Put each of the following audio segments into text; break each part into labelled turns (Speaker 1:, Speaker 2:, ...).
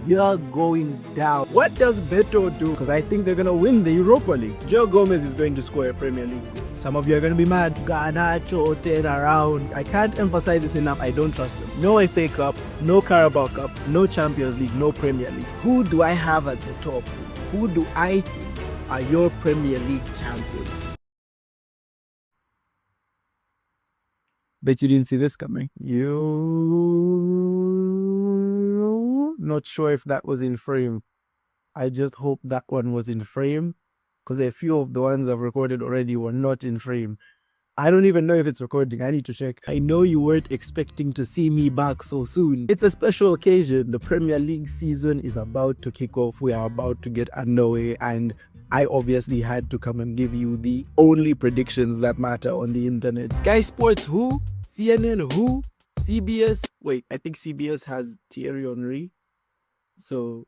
Speaker 1: you're going down. What does Beto do? Because I think they're going to win the Europa League. Joe Gomez is going to score a Premier League goal. Some of you are going to be mad. Garnacho, turn around. I can't emphasize this enough. I don't trust them. No FA Cup, no Carabao Cup, no Champions League, no Premier League. Who do I have at the top? Who do I think are your Premier League champions? Bet you didn't see this coming. Not sure if that was in frame. I just hope that one was in frame, because a few of the ones I've recorded already were not in frame. I don't even know if it's recording. I need to check. I know you weren't expecting to see me back so soon. It's a special occasion. The Premier League season is about to kick off. We are about to get underway, and I obviously had to come and give you the only predictions that matter on the internet. Sky Sports who? CNN who? CBS? Wait, I think CBS has Thierry Henry. So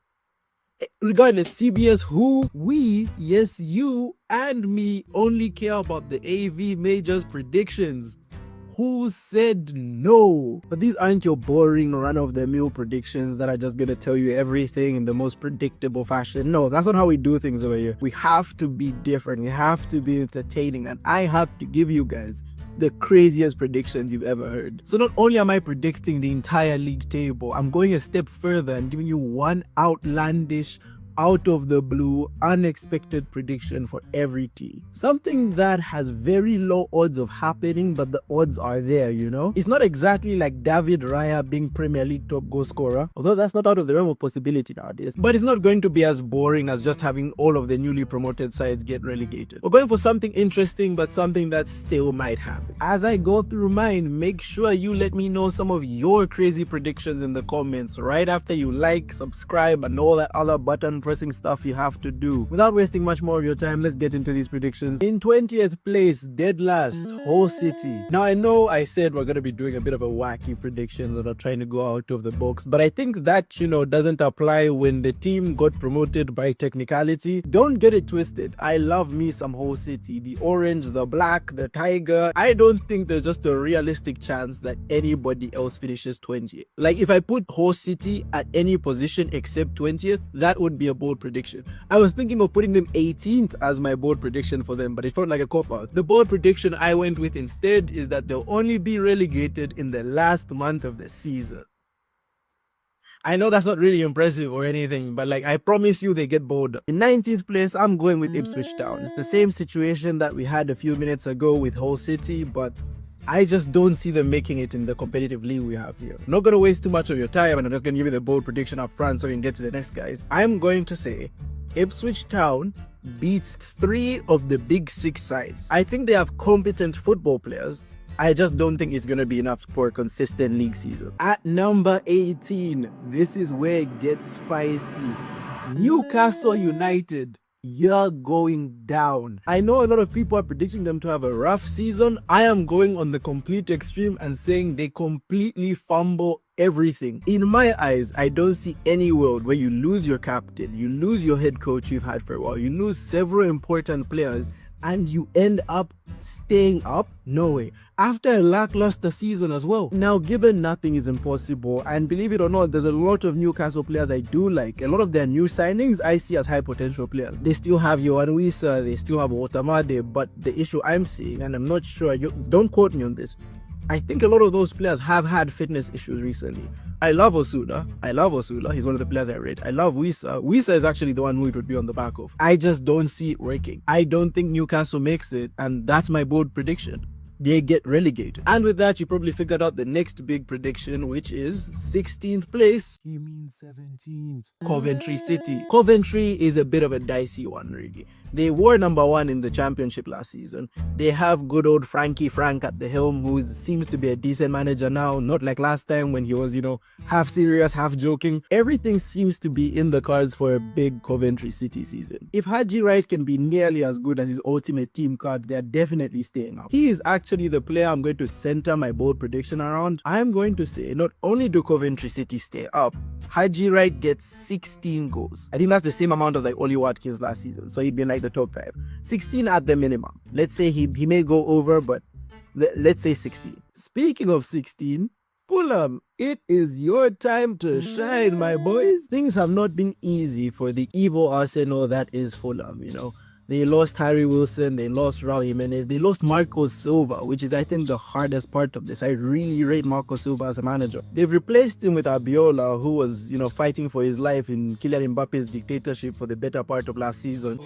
Speaker 1: regardless, CBS who? We, yes you and me, only care about the AV Majors predictions. Who said no? But these aren't your boring run-of-the-mill predictions that are just gonna tell you everything in the most predictable fashion. No, that's not how we do things over here. We have to be different. We have to be entertaining, and I have to give you guys the craziest predictions you've ever heard. So not only am I predicting the entire league table, I'm going a step further and giving you one outlandish, out of the blue, unexpected prediction for every team. Something that has very low odds of happening, but the odds are there, you know? It's not exactly like David Raya being Premier League top goal scorer, although that's not out of the realm of possibility nowadays. But it's not going to be as boring as just having all of the newly promoted sides get relegated. We're going for something interesting, but something that still might happen. As I go through mine, make sure you let me know some of your crazy predictions in the comments right after you like, subscribe, and all that other button pressing stuff you have to do. Without wasting much more of your time, let's get into these predictions. In 20th place, dead last, Hull City. Now I know I said we're going to be doing a bit of a wacky prediction that are trying to go out of the box, but I think that, you know, doesn't apply when the team got promoted by technicality. Don't get it twisted. I love me some Hull City. The orange, the black, the tiger. I don't think there's just a realistic chance that anybody else finishes 20th. Like, if I put Hull City at any position except 20th, that would be a bold prediction. I was thinking of putting them 18th as my bold prediction for them, but it felt like a cop-out. The bold prediction I went with instead is that they'll only be relegated in the last month of the season. I know that's not really impressive or anything, but like, I promise you they get bored. In 19th place, I'm going with Ipswich Town. It's the same situation that we had a few minutes ago with Hull City, but I just don't see them making it in the competitive league we have here. I'm not going to waste too much of your time, and I'm just going to give you the bold prediction up front so we can get to the next guys. I'm going to say Ipswich Town beats 3 of the big 6 sides. I think they have competent football players. I just don't think it's going to be enough for a consistent league season. At number 18, this is where it gets spicy. Newcastle United. You're going down. I know a lot of people are predicting them to have a rough season. I am going on the complete extreme and saying they completely fumble everything. In my eyes, I don't see any world where you lose your captain, you lose your head coach you've had for a while, you lose several important players, and you end up staying up? No way. After a lackluster season as well. Now, given nothing is impossible, and believe it or not, there's a lot of Newcastle players I do like. A lot of their new signings I see as high potential players. They still have Yohan Wissa, they still have Otamade, but the issue I'm seeing, and I'm not sure, don't quote me on this, I think a lot of those players have had fitness issues recently. I love Osuna. He's one of the players I rate. I love Wissa. Wissa is actually the one who it would be on the back of. I just don't see it working. I don't think Newcastle makes it, and that's my bold prediction. They get relegated. And with that, you probably figured out the next big prediction, which is 16th place. You mean 17th? Coventry City. Coventry is a bit of a dicey one, really. They were number 1 in the championship last season. They have good old Frankie Frank at the helm, who seems to be a decent manager now, not like last time when he was, you know, half serious, half joking. Everything seems to be in the cards for a big Coventry City season. If Haji Wright can be nearly as good as his ultimate team card, they're definitely staying up. He is actually the player I'm going to center my bold prediction around. I'm going to say not only do Coventry City stay up, Haji Wright gets 16 goals. I think that's the same amount as like Oli Watkins last season, so he'd be in like the top 5. 16 at the minimum. Let's say he may go over, but let's say 16. Speaking of 16, Fulham, it is your time to shine, my boys. Things have not been easy for the evil Arsenal that is Fulham, you know. They lost Harry Wilson, they lost Raul Jimenez, they lost Marco Silva, which is, I think, the hardest part of this. I really rate Marco Silva as a manager. They've replaced him with Abiola, who was, you know, fighting for his life in Kylian Mbappe's dictatorship for the better part of last season.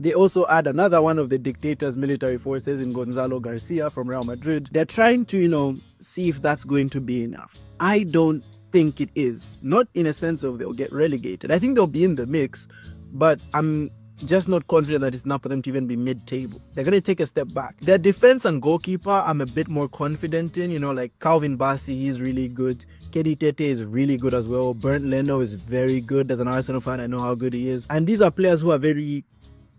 Speaker 1: They also add another one of the dictator's military forces in Gonzalo Garcia from Real Madrid. They're trying to, you know, see if that's going to be enough. I don't think it is. Not in a sense of they'll get relegated. I think they'll be in the mix, but I'm just not confident that it's enough for them to even be mid-table. They're going to take a step back. Their defense and goalkeeper, I'm a bit more confident in. You know, like Calvin Bassey, he's really good. Kenny Tete is really good as well. Bernd Leno is very good. As an Arsenal fan, I know how good he is. And these are players who are very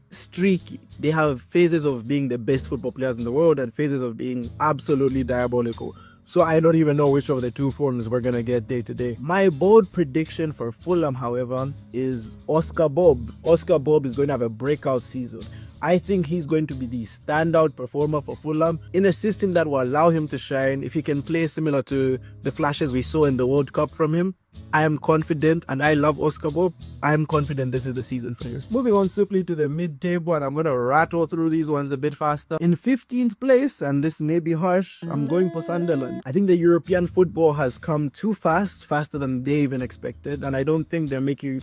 Speaker 1: streaky. They have phases of being the best football players in the world and phases of being absolutely diabolical. So I don't even know which of the two forms we're going to get day to day. My bold prediction for Fulham, however, is Oscar Bob. Oscar Bob is going to have a breakout season. I think he's going to be the standout performer for Fulham in a system that will allow him to shine. If he can play similar to the flashes we saw in the World Cup from him, I am confident, and I love Oscar Bob. I am confident this is the season for you. Moving on swiftly to the mid-table, and I'm going to rattle through these ones a bit faster. In 15th place, and this may be harsh, I'm going for Sunderland. I think the European football has come too fast, faster than they even expected, and I don't think they're making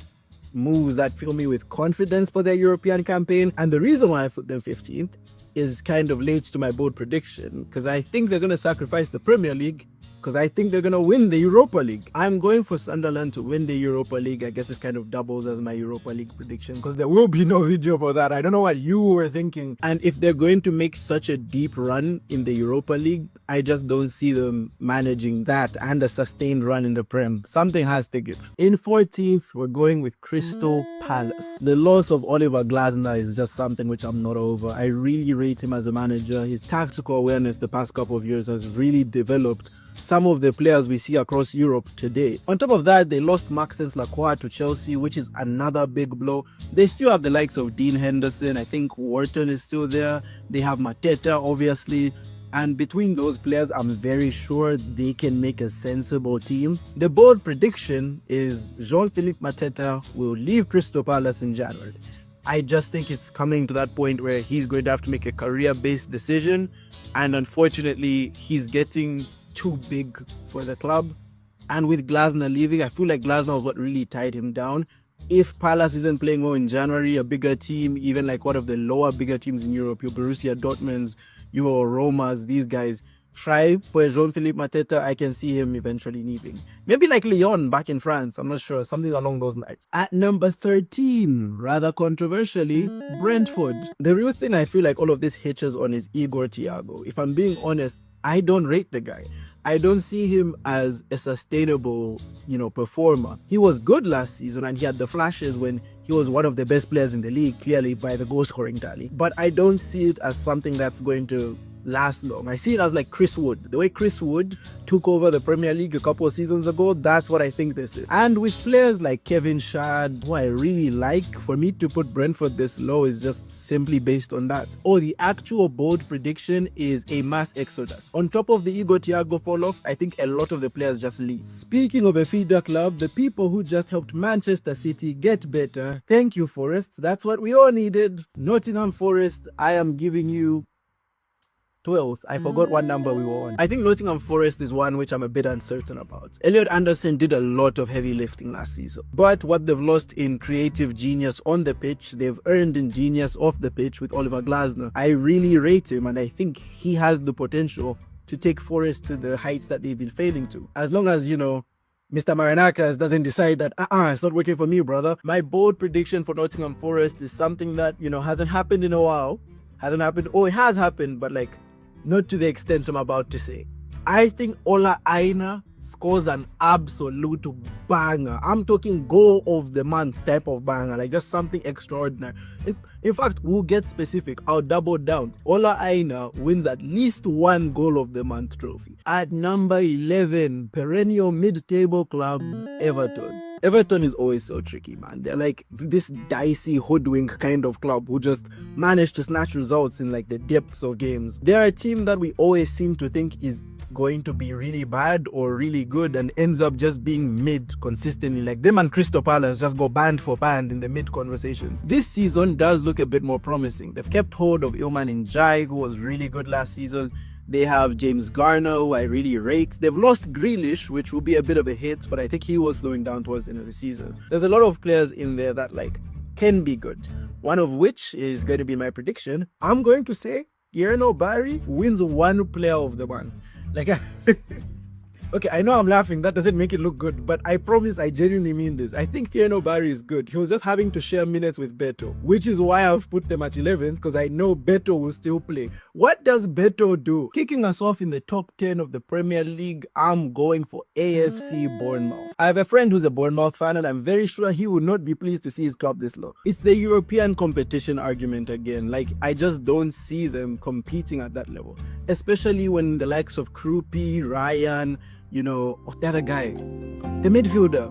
Speaker 1: moves that fill me with confidence for their European campaign. And the reason why I put them 15th is kind of leads to my bold prediction, because I think they're going to sacrifice the Premier League, because I think they're going to win the Europa League. I'm going for Sunderland to win the Europa League. I guess this kind of doubles as my Europa League prediction, because there will be no video for that. I don't know what you were thinking. And if they're going to make such a deep run in the Europa League, I just don't see them managing that and a sustained run in the Prem. Something has to give. In 14th, we're going with Crystal Palace. The loss of Oliver Glasner is just something which I'm not over. I really rate him as a manager. His tactical awareness the past couple of years has really developed some of the players we see across Europe today. On top of that, they lost Maxence Lacroix to Chelsea, which is another big blow. They still have the likes of Dean Henderson. I think Wharton is still there. They have Mateta, obviously. And between those players, I'm very sure they can make a sensible team. The bold prediction is Jean-Philippe Mateta will leave Crystal Palace in January. I just think it's coming to that point where he's going to have to make a career-based decision. And unfortunately, he's getting too big for the club. And with Glasner leaving, I feel like Glasner was what really tied him down. If Palace isn't playing well in January, a bigger team, even like one of the lower bigger teams in Europe, your Borussia Dortmunds, your Romas, these guys, try for Jean-Philippe Mateta, I can see him eventually leaving. Maybe like Lyon back in France, I'm not sure, something along those lines. At number 13, rather controversially, Brentford. The real thing I feel like all of this hitches on is Igor Thiago. If I'm being honest, I don't rate the guy. I don't see him as a sustainable, performer. He was good last season and he had the flashes when he was one of the best players in the league, clearly by the goal scoring tally. But I don't see it as something that's going to last long. I see it as like Chris Wood. The way Chris Wood took over the Premier League a couple of seasons ago, that's what I think this is. And with players like Kevin Schad, who I really like, for me to put Brentford this low is just simply based on that. Oh, the actual bold prediction is a mass exodus. On top of the Igor Thiago fall off, I think a lot of the players just leave. Speaking of a feeder club, the people who just helped Manchester City get better, thank you, Forest. That's what we all needed. Nottingham Forest, I am giving you 12th. I forgot what number we were on. I think Nottingham Forest is one which I'm a bit uncertain about. Elliot Anderson did a lot of heavy lifting last season, but what they've lost in creative genius on the pitch, they've earned in genius off the pitch with Oliver Glasner. I really rate him and I think he has the potential to take Forest to the heights that they've been failing to. As long as, Mr. Marinakas doesn't decide that, it's not working for me, brother. My bold prediction for Nottingham Forest is something that, hasn't happened in a while. Hasn't happened. Oh, it has happened, but like, not to the extent I'm about to say. I think Ola Aina scores an absolute banger. I'm talking goal of the month type of banger, like just something extraordinary. In fact, we'll get specific. I'll double down. Ola Aina wins at least one Goal of the Month trophy. At number 11, perennial mid-table club, Everton. Everton is always so tricky, man. They're like this dicey hoodwink kind of club who just manage to snatch results in like the depths of games. They're a team that we always seem to think is going to be really bad or really good and ends up just being mid consistently. Like them and Crystal Palace just go band for band in the mid conversations. This season does look a bit more promising. They've kept hold of Ilman Njai, who was really good last season. They have James Garner, who I really rate. They've lost Grealish, which will be a bit of a hit, but I think he was slowing down towards the end of the season. There's a lot of players in there that like can be good. One of which is going to be my prediction. I'm going to say Yerno Barry wins one Player of the Month. Like, okay, I know I'm laughing. That doesn't make it look good, but I promise I genuinely mean this. I think Thierno Barry is good. He was just having to share minutes with Beto, which is why I've put them at 11th, because I know Beto will still play. What does Beto do? Kicking us off in the top 10 of the Premier League, I'm going for AFC Bournemouth. I have a friend who's a Bournemouth fan, and I'm very sure he would not be pleased to see his club this low. It's the European competition argument again. Like, I just don't see them competing at that level, especially when the likes of Krupi, Ryan, you know, the other guy, the midfielder,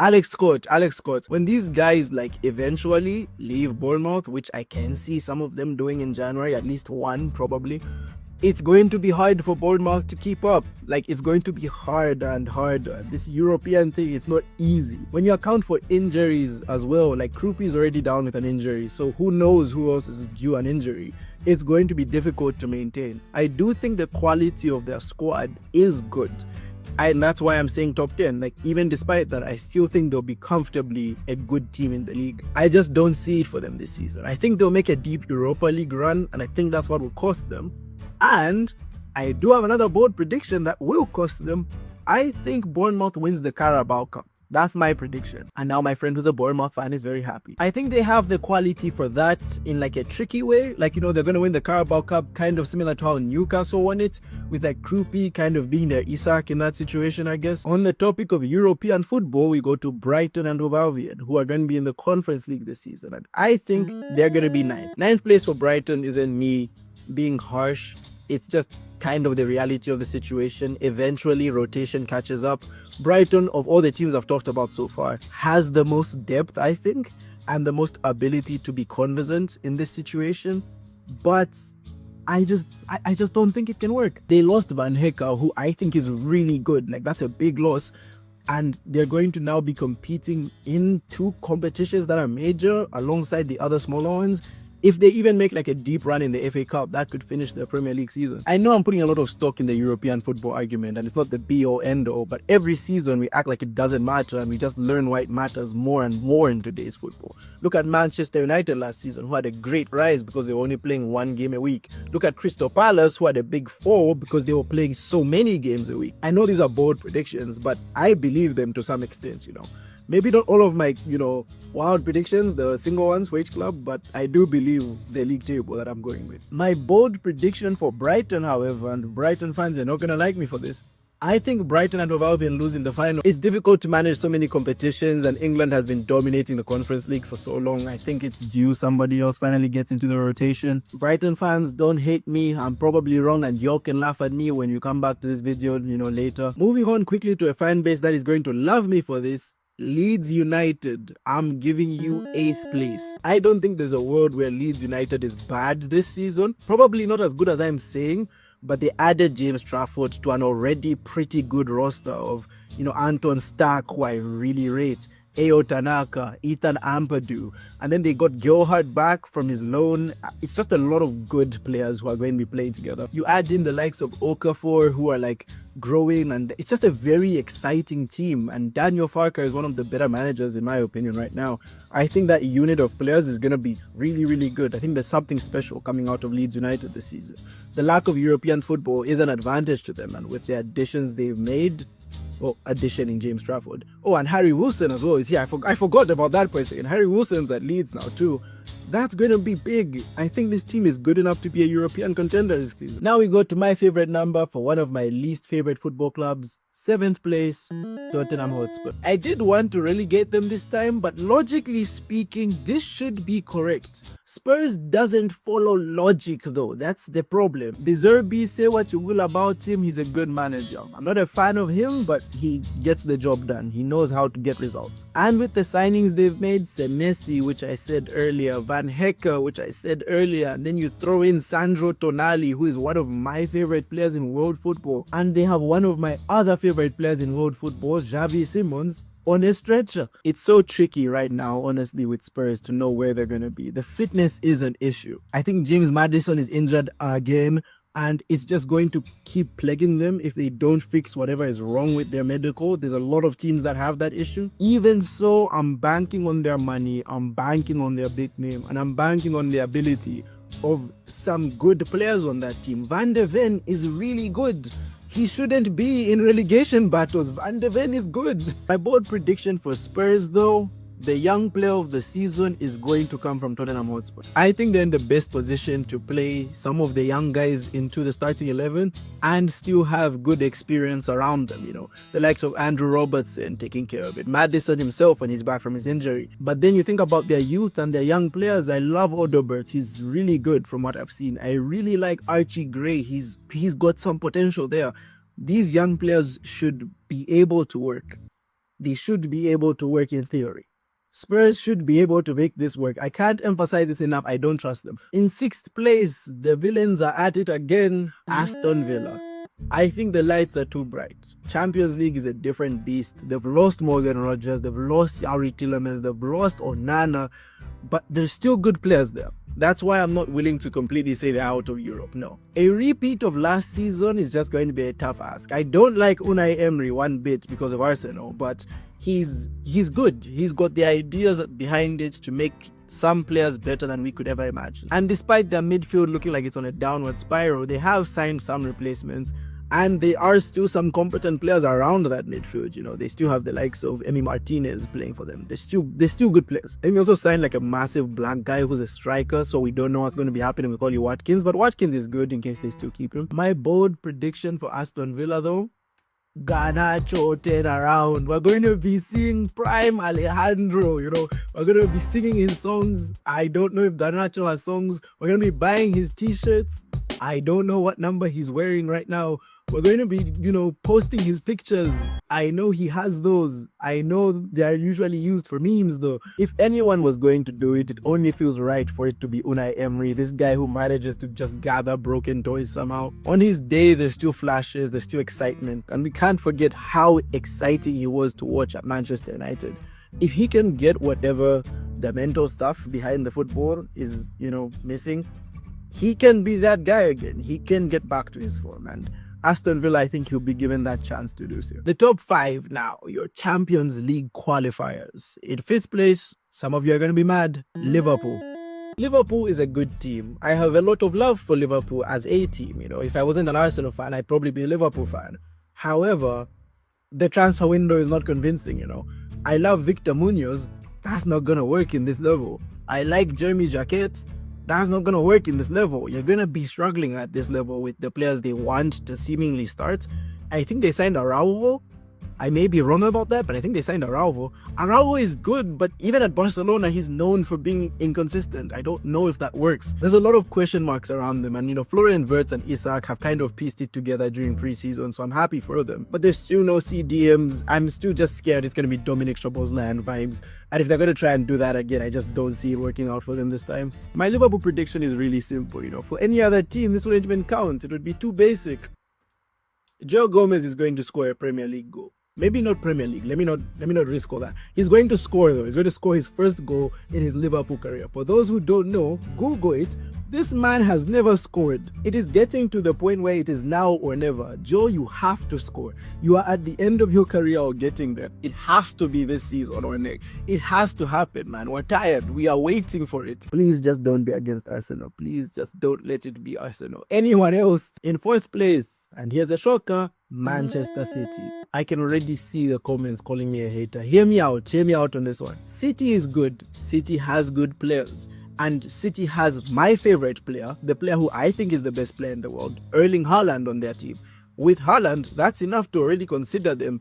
Speaker 1: Alex Scott. When these guys like eventually leave Bournemouth, which I can see some of them doing in January, at least one probably, it's going to be hard for Bournemouth to keep up. Like, it's going to be harder and harder. This European thing, it's not easy. When you account for injuries as well, like Krupi is already down with an injury, so who knows who else is due an injury. It's going to be difficult to maintain. I do think the quality of their squad is good. And that's why I'm saying top 10. Like, even despite that, I still think they'll be comfortably a good team in the league. I just don't see it for them this season. I think they'll make a deep Europa League run, and I think that's what will cost them. And I do have another bold prediction that will cost them. I think Bournemouth wins the Carabao Cup. That's my prediction. And now my friend who's a Bournemouth fan is very happy. I think they have the quality for that in like a tricky way. Like, you know, they're going to win the Carabao Cup kind of similar to how Newcastle won it, with like Krupi kind of being their Isak in that situation, I guess. On the topic of European football, we go to Brighton and Hove Albion, who are going to be in the Conference League this season. And I think they're going to be ninth. Ninth place for Brighton isn't me being harsh. It's just kind of the reality of the situation. Eventually, rotation catches up. Brighton, of all the teams I've talked about so far, has the most depth, I think, and the most ability to be conversant in this situation. But I just don't think it can work. They lost Van Hecke, who I think is really good. Like, that's a big loss. And they're going to now be competing in two competitions that are major alongside the other smaller ones. If they even make like a deep run in the FA Cup, that could finish the Premier League season. I know I'm putting a lot of stock in the European football argument, and it's not the be or end all, but every season we act like it doesn't matter, and we just learn why it matters more and more in today's football. Look at Manchester United last season, who had a great rise because they were only playing one game a week. Look at Crystal Palace, who had a big fall because they were playing so many games a week. I know these are bold predictions, but I believe them to some extent, you know. Maybe not all of my, you know, wild predictions, the single ones for each club, but I do believe the league table that I'm going with. My bold prediction for Brighton, however, and Brighton fans are not going to like me for this, I think Brighton and Hove Albion lose in the final. It's difficult to manage so many competitions, and England has been dominating the Conference League for so long. I think it's due somebody else finally gets into the rotation. Brighton fans, don't hate me. I'm probably wrong, and you can laugh at me when you come back to this video, you know, later. Moving on quickly to a fan base that is going to love me for this. Leeds United, I'm giving you 8th place. I don't think there's a world where Leeds United is bad this season. Probably not as good as I'm saying, but they added James Trafford to an already pretty good roster of, you know, Anton Stark, who I really rate, Ayo Tanaka, Ethan Ampadu, and then they got Gerhard back from his loan. It's just a lot of good players who are going to be playing together. You add in the likes of Okafor, who are like growing, and it's just a very exciting team. And Daniel Farker is one of the better managers in my opinion right now. I think that unit of players is going to be really, really good. I think there's something special coming out of Leeds United this season. The lack of European football is an advantage to them, and with the additions they've made, well, addition in James Trafford. Oh, and Harry Wilson as well is here. I forgot about that person. Harry Wilson's at Leeds now too. That's going to be big. I think this team is good enough to be a European contender this season. Now we go to my favorite number for one of my least favorite football clubs. 7th place, Tottenham Hotspur. I did want to relegate them this time, but logically speaking, this should be correct. Spurs doesn't follow logic though, that's the problem. De Zerbi, say what you will about him, he's a good manager. I'm not a fan of him, but he gets the job done. He knows how to get results. And with the signings they've made, Senesi, which I said earlier, Van Hecke, which I said earlier, and then you throw in Sandro Tonali, who is one of my favorite players in world football, and they have one of my other favorite players in world football, Xavi Simons, on a stretcher. It's so tricky right now, honestly, with Spurs to know where they're going to be. The fitness is an issue. I think James Maddison is injured again, and it's just going to keep plaguing them if they don't fix whatever is wrong with their medical. There's a lot of teams that have that issue. Even so, I'm banking on their money, I'm banking on their big name, and I'm banking on the ability of some good players on that team. Van de Ven is really good. He shouldn't be in relegation battles. Van de Ven is good. My bold prediction for Spurs though, the young player of the season is going to come from Tottenham Hotspur. I think they're in the best position to play some of the young guys into the starting 11 and still have good experience around them, you know. The likes of Andrew Robertson taking care of it. Maddison himself when he's back from his injury. But then you think about their youth and their young players. I love Odobert. He's really good from what I've seen. I really like Archie Gray. He's got some potential there. These young players should be able to work. They should be able to work in theory. Spurs should be able to make this work. I can't emphasize this enough. I don't trust them. In 6th place, the villains are at it again. Aston Villa. I think the lights are too bright. Champions League is a different beast. They've lost Morgan Rogers. They've lost Yari Tillemans. They've lost Onana. But there's still good players there. That's why I'm not willing to completely say they're out of Europe, no. A repeat of last season is just going to be a tough ask. I don't like Unai Emery one bit because of Arsenal, but he's good. He's got the ideas behind it to make some players better than we could ever imagine. And despite their midfield looking like it's on a downward spiral, they have signed some replacements. And there are still some competent players around that midfield, you know. They still have the likes of Emi Martinez playing for them. They're still good players. And we also signed like a massive black guy who's a striker, so we don't know what's going to be happening with Ollie Watkins. But Watkins is good in case they still keep him. My bold prediction for Aston Villa though, Garnacho turn around. We're going to be seeing prime Alejandro, you know. We're going to be singing his songs. I don't know if Garnacho has songs. We're going to be buying his t-shirts. I don't know what number he's wearing right now. We're going to be, you know, posting his pictures. I know he has those. I know they are usually used for memes though. If anyone was going to do it, it only feels right for it to be Unai Emery, this guy who manages to just gather broken toys somehow. On his day, there's still flashes, there's still excitement. And we can't forget how exciting he was to watch at Manchester United. If he can get whatever the mental stuff behind the football is, you know, missing, he can be that guy again. He can get back to his form, and Aston Villa, I think he'll be given that chance to do so. The top 5 now, your Champions League qualifiers. In 5th place, some of you are going to be mad, Liverpool. Liverpool is a good team. I have a lot of love for Liverpool as a team. You know, if I wasn't an Arsenal fan, I'd probably be a Liverpool fan. However, the transfer window is not convincing, you know. I love Victor Munoz. That's not going to work in this level. I like Jeremy Jacquet. That's not going to work in this level. You're going to be struggling at this level with the players they want to seemingly start. I think they signed Araujo. I may be wrong about that, but I think they signed Araujo. Araujo is good, but even at Barcelona, he's known for being inconsistent. I don't know if that works. There's a lot of question marks around them, and you know, Florian Wirtz and Isak have kind of pieced it together during preseason, so I'm happy for them. But there's still no CDMs. I'm still just scared it's going to be Dominic Szoboszlai vibes, and if they're going to try and do that again, I just don't see it working out for them this time. My Liverpool prediction is really simple, you know. For any other team, this wouldn't even count. It would be too basic. Joe Gomez is going to score a Premier League goal. Maybe not Premier League. Let me not risk all that. He's going to score though. He's going to score his first goal in his Liverpool career. For those who don't know, Google it. This man has never scored. It is getting to the point where it is now or never. Joe, you have to score. You are at the end of your career or getting there. It has to be this season or next. It has to happen, man. We're tired. We are waiting for it. Please just don't be against Arsenal. Please just don't let it be Arsenal. Anyone else in 4th place. And here's a shocker. Manchester City. I can already see the comments calling me a hater. Hear me out on this one. City is good. City has good players. And City has my favorite player, the player who I think is the best player in the world, Erling Haaland on their team. With Haaland, that's enough to already consider them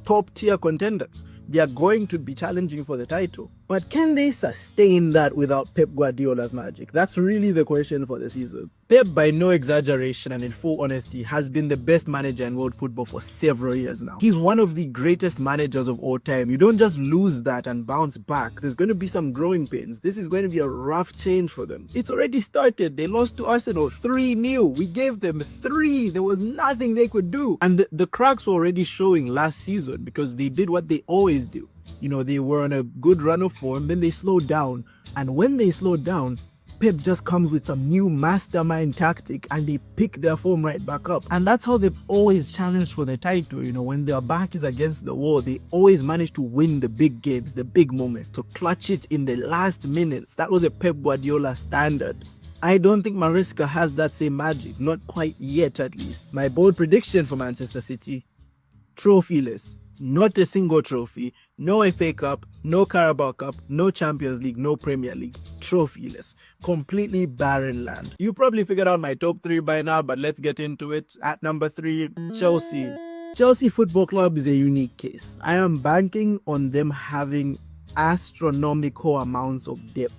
Speaker 1: top tier contenders. They are going to be challenging for the title. But can they sustain that without Pep Guardiola's magic? That's really the question for the season. Pep, by no exaggeration and in full honesty, has been the best manager in world football for several years now. He's one of the greatest managers of all time. You don't just lose that and bounce back. There's going to be some growing pains. This is going to be a rough change for them. It's already started. They lost to Arsenal 3-0. We gave them 3. There was nothing they could do. And the cracks were already showing last season because they did what they always do. You know, they were on a good run of form, then they slowed down. And when they slowed down, Pep just comes with some new mastermind tactic and they pick their form right back up. And that's how they've always challenged for the title. You know, when their back is against the wall, they always manage to win the big games, the big moments, to clutch it in the last minutes. That was a Pep Guardiola standard. I don't think Maresca has that same magic, not quite yet at least. My bold prediction for Manchester City, trophyless. Not a single trophy, no FA Cup, no Carabao Cup, no Champions League, no Premier League. Trophyless. Completely barren land. You probably figured out my top 3 by now, but let's get into it. At number 3, Chelsea. Chelsea Football Club is a unique case. I am banking on them having astronomical amounts of depth.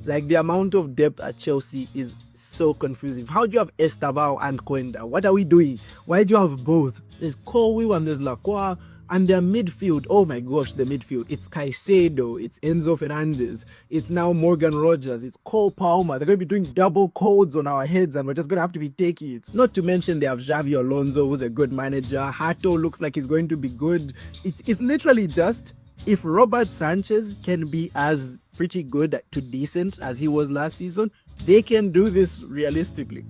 Speaker 1: Like, the amount of depth at Chelsea is so confusing. How do you have Estaval and Coenda? What are we doing? Why do you have both? There's Colwill and there's Lacroix. And their midfield, oh my gosh, the midfield. It's Caicedo, it's Enzo Fernandez, it's now Morgan Rogers, it's Cole Palmer. They're going to be doing double codes on our heads and we're just going to have to be taking it. Not to mention they have Xavi Alonso, who's a good manager. Hato looks like he's going to be good. It's literally just, if Robert Sanchez can be as pretty good to decent as he was last season, they can do this realistically.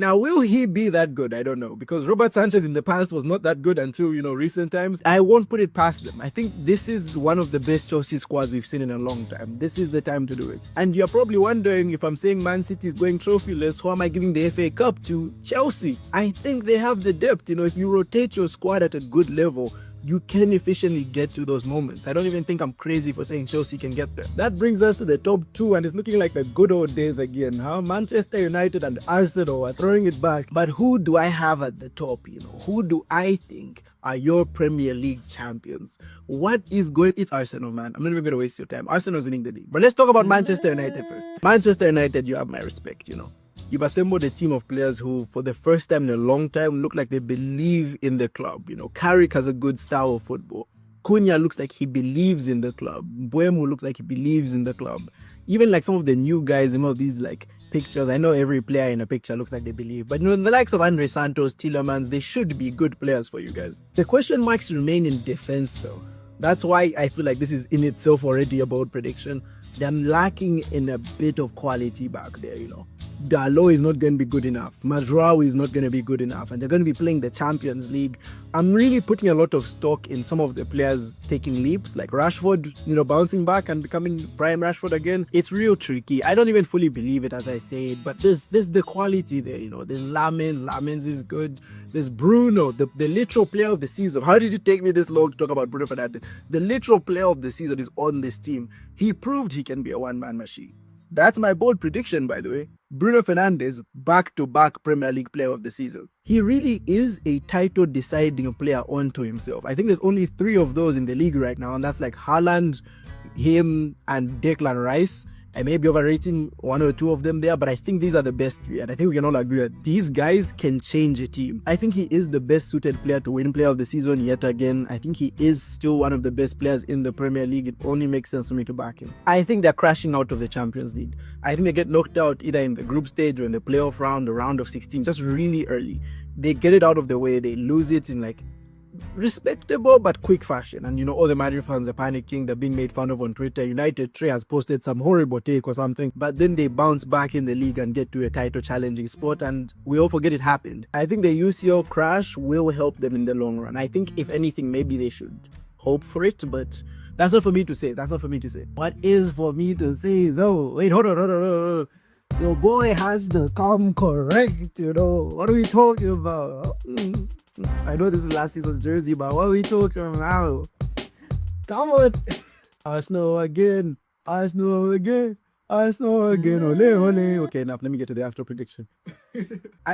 Speaker 1: Now, will he be that good? I don't know, because Robert Sanchez in the past was not that good until, recent times. I won't put it past them. I think this is one of the best Chelsea squads we've seen in a long time. This is the time to do it. And you're probably wondering, if I'm saying Man City is going trophyless, who am I giving the FA Cup to? Chelsea. I think they have the depth. If you rotate your squad at a good level, you can efficiently get to those moments. I don't even think I'm crazy for saying Chelsea can get there. That brings us to the top 2, and it's looking like the good old days again. Manchester United and Arsenal are throwing it back. But who do I have at the top? Who do I think are your Premier League champions? What is going? It's Arsenal, man. I'm not even going to waste your time. Arsenal's winning the league. But let's talk about Manchester United first. Manchester United, you have my respect, You've assembled a team of players who, for the first time in a long time, look like they believe in the club. Carrick has a good style of football. Cunha looks like he believes in the club. Buemo looks like he believes in the club. Even like some of the new guys, these like pictures. I know every player in a picture looks like they believe. But the likes of Andre Santos, Tielemans, they should be good players for you guys. The question marks remain in defense though. That's why I feel like this is in itself already a bold prediction. They're lacking in a bit of quality back there, Dalot is not going to be good enough. Mazraoui is not going to be good enough. And they're going to be playing the Champions League. I'm really putting a lot of stock in some of the players taking leaps, like Rashford, bouncing back and becoming prime Rashford again. It's real tricky. I don't even fully believe it as I say it, but there's the quality there, There's Lamens is good. There's Bruno, the literal player of the season. How did it take me this long to talk about Bruno Fernandes? The literal player of the season is on this team. He proved he can be a one-man machine. That's my bold prediction, by the way. Bruno Fernandes, back-to-back Premier League player of the season. He really is a title-deciding player unto himself. I think there's only 3 of those in the league right now, and that's like Haaland, him, and Declan Rice. I may be overrating 1 or 2 of them there, but I think these are the best 3, and I think we can all agree that these guys can change a team. I think he is the best suited player to win player of the season yet again. I think he is still one of the best players in the Premier League. It only makes sense for me to back him. I think they're crashing out of the Champions League. I think they get knocked out either in the group stage or in the playoff round, the round of 16, just really early. They get it out of the way, they lose it in like respectable but quick fashion, and all the Madrid fans are panicking. They're being made fun of on Twitter. United Trey has posted some horrible take or something, but then they bounce back in the league and get to a title challenging spot, and we all forget it happened. I think the UCL crash will help them in the long run. I think if anything, maybe they should hope for it, but that's not for me to say. What is for me to say though? Wait, hold on. Your boy has the calm correct, What are we talking about? I know this is last season's jersey, but what are we talking about? Come on. Arsenal again. Arsenal again, ole ole. Okay, now let me get to the after prediction.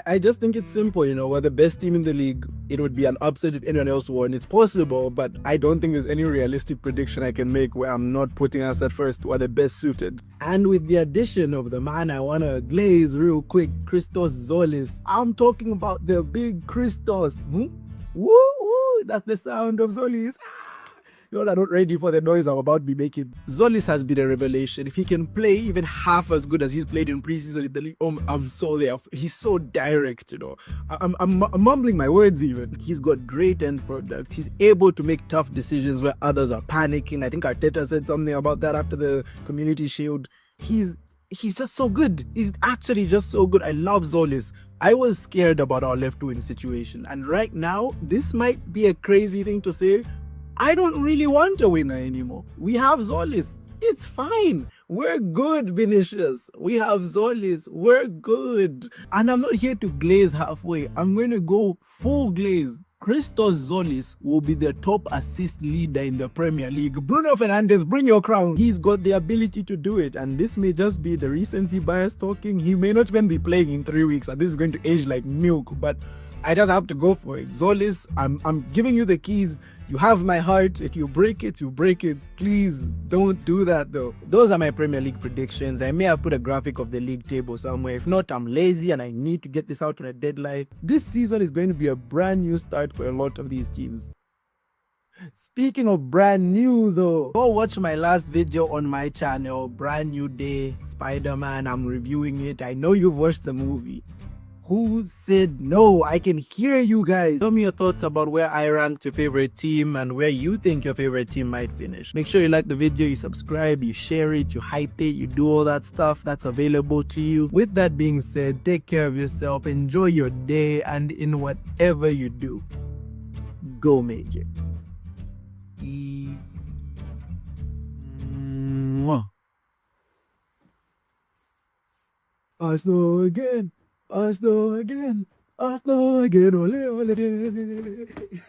Speaker 1: I just think it's simple, you know, we're the best team in the league. It would be an upset if anyone else won. It's possible, but I don't think there's any realistic prediction I can make where I'm not putting us at first. We're the best suited. And with the addition of the man I want to glaze real quick, Christos Zolis. I'm talking about the big Christos. Woo, woo, that's the sound of Zolis. You're not ready for the noise I'm about to be making. Zolis has been a revelation. If he can play even half as good as he's played in preseason in the league, I'm so there. He's so direct, you know. I'm mumbling my words even. He's got great end product. He's able to make tough decisions where others are panicking. I think Arteta said something about that after the Community Shield. He's just so good. He's actually just so good. I love Zolis. I was scared about our left wing situation, and right now, this might be a crazy thing to say. I don't really want a winner anymore. We have Zolis. It's fine. We're good, Vinicius. We have Zolis. We're good. And I'm not here to glaze halfway. I'm going to go full glaze. Christos Zolis will be the top assist leader in the Premier League. Bruno Fernandes, bring your crown. He's got the ability to do it, and this may just be the recency bias talking. He may not even be playing in 3 weeks, and this is going to age like milk, but I just have to go for it. Zolis, I'm giving you the keys. You have my heart. If you break it, you break it. Please don't do that though. Those are my Premier League predictions. I may have put a graphic of the league table somewhere. If not, I'm lazy and I need to get this out on a deadline. This season is going to be a brand new start for a lot of these teams. Speaking of brand new though, go watch my last video on my channel, Brand New Day, Spider-Man. I'm reviewing it. I know you've watched the movie. Who said no? I can hear you guys. Tell me your thoughts about where I ranked your favorite team and where you think your favorite team might finish. Make sure you like the video, you subscribe, you share it, you hype it, you do all that stuff that's available to you. With that being said, take care of yourself, enjoy your day, and in whatever you do, go major. Arsenal again. Arsenal again. Arsenal again. Ole, ole, ole.